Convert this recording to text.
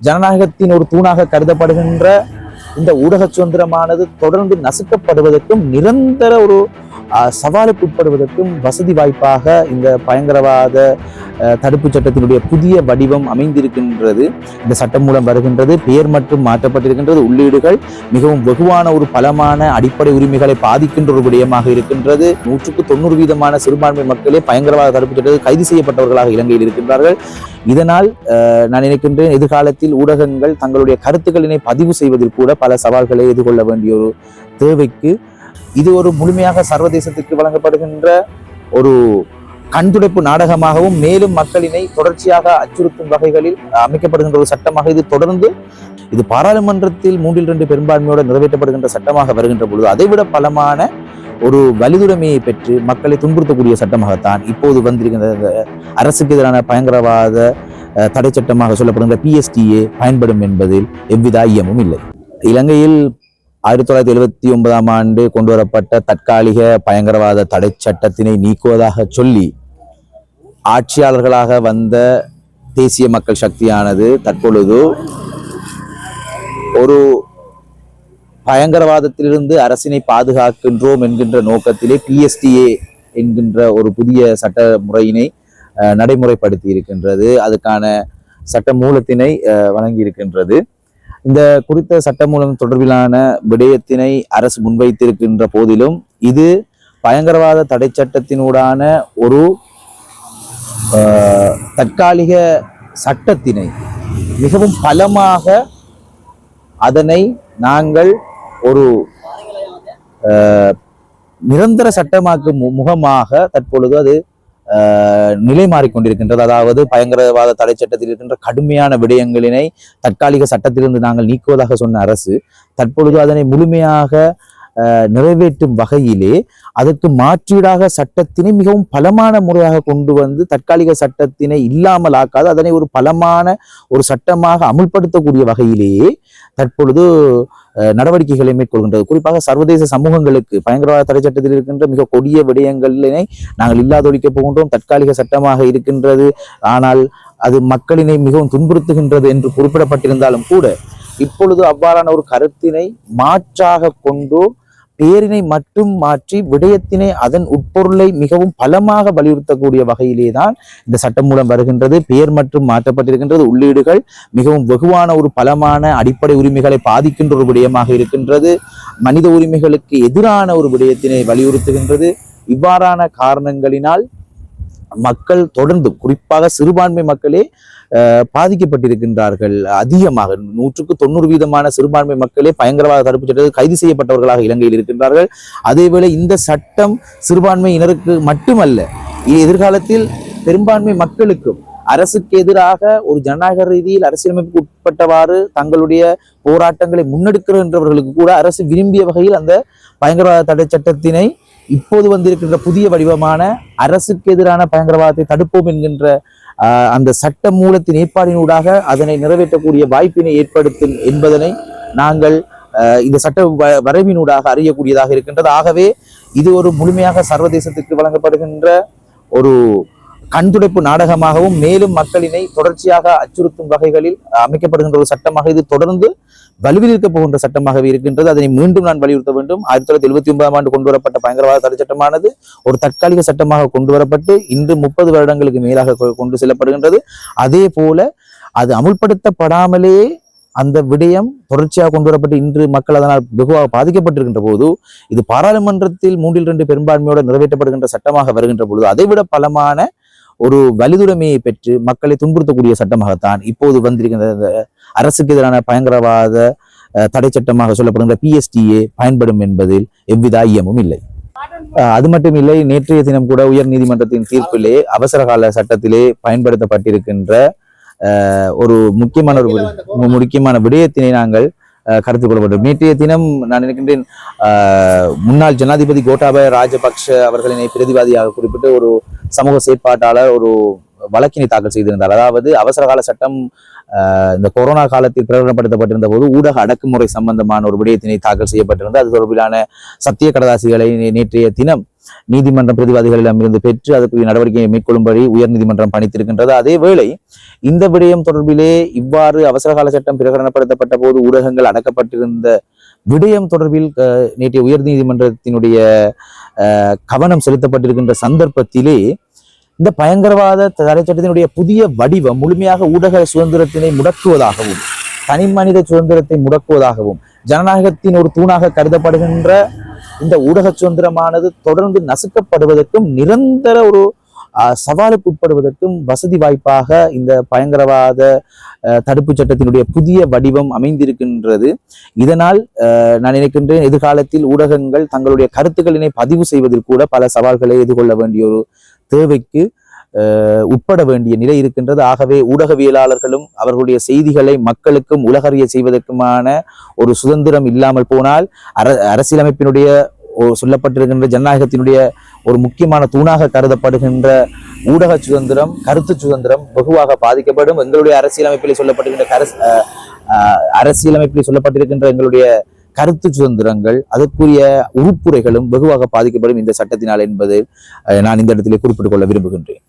ஜனநாயகத்தின் ஒரு தூணாக கருதப்படுகின்ற இந்த ஊடக சுதந்திரமானது தொடர்ந்து நசுக்கப்படுவதற்கும் நிரந்தர ஒரு சவாலுக்கு உட்படுவதற்கும் வசதி வாய்ப்பாக இந்த பயங்கரவாத தடுப்பு சட்டத்தினுடைய புதிய வடிவம் அமைந்திருக்கின்றது. இந்த சட்டம் மூலம் வருகின்றது, பெயர் மட்டும் மாற்றப்பட்டிருக்கின்றது. உள்ளீடுகள் மிகவும் வெகுவான ஒரு பலமான அடிப்படை உரிமைகளை பாதிக்கின்ற ஒரு விடயமாக இருக்கின்றது. 190% சிறுபான்மை மக்களே பயங்கரவாத தடுப்பு சட்டத்தில் கைது செய்யப்பட்டவர்களாக இலங்கையில் இருக்கின்றார்கள். இதனால் நான் நினைக்கின்றேன், எதிர்காலத்தில் ஊடகங்கள் தங்களுடைய கருத்துக்களினை பதிவு செய்வதில் கூட பல சவால்களை எதிர்கொள்ள வேண்டிய ஒரு தேவைக்கு இது ஒரு முழுமையாக சர்வதேசத்திற்கு வழங்கப்படுகின்ற ஒரு கண்துடைப்பு நாடகமாகவும் மேலும் மக்களினை தொடர்ச்சியாக அச்சுறுத்தும் வகைகளில் அமைக்கப்படுகின்ற ஒரு சட்டமாக இது தொடர்ந்து இது பாராளுமன்றத்தில் 3/2 பெரும்பான்மையோடு நிறைவேற்றப்படுகின்ற சட்டமாக வருகின்ற பொழுது அதைவிட பலமான ஒரு வலிதுடைமையை பெற்று மக்களை துன்புறுத்தக்கூடிய சட்டமாகத்தான் இப்போது வந்திருக்கின்ற அரசுக்கு எதிரான பயங்கரவாத தடை சட்டமாக சொல்லப்படுகின்ற PSTA பயன்படும் என்பதில் எவ்வித ஐயமும் இல்லை. இலங்கையில் 1979ஆம் ஆண்டு கொண்டு வரப்பட்ட தற்காலிக பயங்கரவாத தடை சட்டத்தினை நீக்குவதாக சொல்லி ஆட்சியாளர்களாக வந்த தேசிய மக்கள் சக்தியானது தற்பொழுது ஒரு பயங்கரவாதத்திலிருந்து அரசினை பாதுகாக்கின்றோம் என்கின்ற நோக்கத்திலே PSTA என்கின்ற ஒரு புதிய சட்ட முறையினை நடைமுறைப்படுத்தி இருக்கின்றது. அதுக்கான சட்ட மூலத்தினை வழங்கி இருக்கின்றது. இந்த குறித்த சட்டமூலம் தொடர்பிலான விடயத்தினை அரசு முன்வைத்திருக்கின்ற போதிலும் இது பயங்கரவாத தடை சட்டத்தினூடான ஒரு தற்காலிக சட்டத்தினை மிகவும் பலமாக அதனை நாங்கள் ஒரு நிரந்தர சட்டமாக்கும் முகமாக தற்பொழுது அது நிலை மாறிக்கொண்டிருக்கின்றது. அதாவது பயங்கரவாத தடை சட்டத்தில் இருக்கின்ற கடுமையான விடயங்களினை தற்காலிக சட்டத்திலிருந்து நாங்கள் நீக்குவதாக சொன்ன அரசு தற்பொழுது அதனை முழுமையாக நிறைவேற்றும் வகையிலே அதற்கு மாற்றீடாக சட்டத்தினை மிகவும் பலமான முறையாக கொண்டு வந்து தற்காலிக சட்டத்தினை இல்லாமல் ஆக்காது அதனை ஒரு பலமான ஒரு சட்டமாக அமுல்படுத்தக்கூடிய வகையிலேயே தற்பொழுது நடவடிக்கைகளை மேற்கொள்கின்றது. குறிப்பாக சர்வதேச சமூகங்களுக்கு பயங்கரவாத தடை சட்டத்தில் இருக்கின்ற மிக கொடிய விடயங்களினை நாங்கள் இல்லாதொழிக்கப் போகின்றோம், தற்காலிக சட்டமாக இருக்கின்றது, ஆனால் அது மக்களினை மிகவும் துன்புறுத்துகின்றது என்று குறிப்பிடப்பட்டிருந்தாலும் கூட இப்பொழுது அவ்வாறான ஒரு கருத்தினை மாற்றாக கொண்டு பேரினை மட்டும் மாற்றி விடயத்தினை அதன் உட்பொருளை மிகவும் பலமாக வலியுறுத்தக்கூடிய வகையிலே தான் இந்த சட்டம் மூலம் வருகின்றது. பெயர் மட்டும் மாற்றப்பட்டிருக்கின்றது. உள்ளீடுகள் மிகவும் வெகுவான ஒரு பலமான அடிப்படை உரிமைகளை பாதிக்கின்ற ஒரு விடயமாக இருக்கின்றது. மனித உரிமைகளுக்கு எதிரான ஒரு விடயத்தினை வலியுறுத்துகின்றது. இவ்வாறான காரணங்களினால் மக்கள் தொடர்ந்து குறிப்பாக சிறுபான்மை மக்களே பாதிக்கப்பட்டிருக்கின்றார்கள். அதிகமாக 190% சிறுபான்மை மக்களே பயங்கரவாத தடுப்பு சட்டத்தில் கைது செய்யப்பட்டவர்களாக இலங்கையில் இருக்கின்றார்கள். அதேவேளை இந்த சட்டம் சிறுபான்மையினருக்கு மட்டுமல்ல, எதிர்காலத்தில் பெரும்பான்மை மக்களுக்கும் அரசுக்கு எதிராக ஒரு ஜனநாயக ரீதியில் அரசியலமைப்புக்கு உட்பட்டவாறு தங்களுடைய போராட்டங்களை முன்னெடுக்கின்றவர்களுக்கு கூட அரசு விரும்பிய வகையில் அந்த பயங்கரவாத தடை சட்டத்தினை இப்போது வந்திருக்கின்ற புதிய வடிவமான அரசுக்கு எதிரான பயங்கரவாதத்தை தடுப்போம் என்கின்ற அந்த சட்ட மூலத்தின் ஏற்பாடினூடாக அதனை நிறைவேற்றக்கூடிய வாய்ப்பினை ஏற்படுத்தும் என்பதனை நாங்கள் இந்த சட்ட வரைவினூடாக அறியக்கூடியதாக இருக்கின்றது. ஆகவே இது ஒரு முழுமையாக சர்வதேசத்திற்கு வழங்கப்படுகின்ற ஒரு கண்துடைப்பு நாடகமாகவும் மேலும் மக்களினை தொடர்ச்சியாக அச்சுறுத்தும் வகைகளில் அமைக்கப்படுகின்ற ஒரு சட்டமாக இது தொடர்ந்து வலுவிலிருக்க போகின்ற சட்டமாகவே இருக்கின்றது. அதனை மீண்டும் நான் வலியுறுத்த வேண்டும். 1979ஆம் ஆண்டு கொண்டு வரப்பட்ட பயங்கரவாத தடை சட்டமானது ஒரு தற்காலிக சட்டமாக கொண்டு வரப்பட்டு இன்று 30 வருடங்களுக்கு மேலாக கொண்டு செல்லப்படுகின்றது. அதே போல அது அமுல்படுத்தப்படாமலே அந்த விடயம் தொடர்ச்சியாக கொண்டு வரப்பட்டு இன்று மக்கள் அதனால் வெகுவாக பாதிக்கப்பட்டிருக்கின்ற போது இது பாராளுமன்றத்தில் 3/2 பெரும்பான்மையோடு நிறைவேற்றப்படுகின்ற சட்டமாக வருகின்ற பொழுது அதைவிட பலமான ஒரு வலிதுடைமையை பெற்று மக்களை துன்புறுத்தக்கூடிய சட்டமாகத்தான் இப்போது வந்திருக்கின்ற அரசுக்கு எதிரான பயங்கரவாத தடை சட்டமாக சொல்லப்படுகின்ற PSTA பயன்படும் என்பதில் எவ்வித ஐயமும் இல்லை. அது மட்டும் இல்லை, நேற்றைய தினம் கூட உயர் நீதிமன்றத்தின் தீர்ப்பிலே அவசர கால சட்டத்திலே பயன்படுத்தப்பட்டிருக்கின்ற ஒரு முக்கியமான விடயத்தினை நாங்கள் கருத்து கொள்ளப்பட்டோம். நேற்றைய தினம் நான் நினைக்கின்றேன் முன்னாள் ஜனாதிபதி கோட்டாபய ராஜபக்ஷ அவர்களினை பிரதிவாதியாக குறிப்பிட்டு ஒரு சமூக செயற்பாட்டாளர் ஒரு வழக்கினை தாக்கல் செய்திருந்தார். அதாவது அவசர கால சட்டம் இந்த கொரோனா காலத்தில் பிரகடனப்படுத்தப்பட்டிருந்த போது ஊடக அடக்குமுறை சம்பந்தமான ஒரு விடயத்தினை தாக்கல் செய்யப்பட்டிருந்தது. அது தொடர்பிலான சத்திய கடதாசிகளை நேற்றைய தினம் நீதிமன்ற பிரதிவாதிகளிடமிருந்து பெற்று அதற்குரிய நடவடிக்கையை மேற்கொள்ளும்படி உயர்நீதிமன்றம் பணித்திருக்கின்றது. அதேவேளை இந்த விடயம் தொடர்பிலே இவ்வாறு அவசரகால சட்டம் பிரகடனப்படுத்தப்பட்ட போது ஊடகங்கள் அடக்கப்பட்டிருந்த விடயம் தொடர்பில் நேற்றைய உயர்நீதிமன்றத்தினுடைய கவனம் செலுத்தப்பட்டிருக்கின்ற சந்தர்ப்பத்திலே இந்த பயங்கரவாத தடை சட்டத்தினுடைய புதிய வடிவம் முழுமையாக ஊடக சுதந்திரத்தினை முடக்குவதாகவும் தனி மனித சுதந்திரத்தை முடக்குவதாகவும் ஜனநாயகத்தின் ஒரு தூணாக கருதப்படுகின்ற இந்த ஊடக சுதந்திரமானது தொடர்ந்து நசுக்கப்படுவதற்கும் நிரந்தர ஒரு சவாலுக்கு உட்படுவதற்கும் வசதி வாய்ப்பாக இந்த பயங்கரவாத தடுப்பு சட்டத்தினுடைய புதிய வடிவம் அமைந்திருக்கின்றது. இதனால் நான் நினைக்கின்றேன் எதிர்காலத்தில் ஊடகங்கள் தங்களுடைய கருத்துக்களினை பதிவு செய்வதில் கூட பல சவால்களை எதிர்கொள்ள வேண்டிய ஒரு தேவைக்கு உட்பட வேண்டிய நிலை இருக்கின்றது. ஆகவே ஊடகவியலாளர்களும் அவர்களுடைய செய்திகளை மக்களுக்கும் உலகறிய செய்வதற்குமான ஒரு சுதந்திரம் இல்லாமல் போனால் அரசியலமைப்பினுடைய சொல்லப்பட்டிருக்கின்ற ஜனநாயகத்தினுடைய ஒரு முக்கியமான தூணாக கருதப்படுகின்ற ஊடக சுதந்திரம், கருத்து சுதந்திரம் வெகுவாக பாதிக்கப்படும். எங்களுடைய அரசியலமைப்பில் சொல்லப்பட்டிருக்கின்ற எங்களுடைய கருத்து சுதந்திரங்கள் அதற்குரிய உறுப்புரைகளும் வெகுவாக பாதிக்கப்படும் இந்த சட்டத்தினால் என்பதை நான் இந்த இடத்திலே குறிப்பிட்டுக் கொள்ள விரும்புகின்றேன்.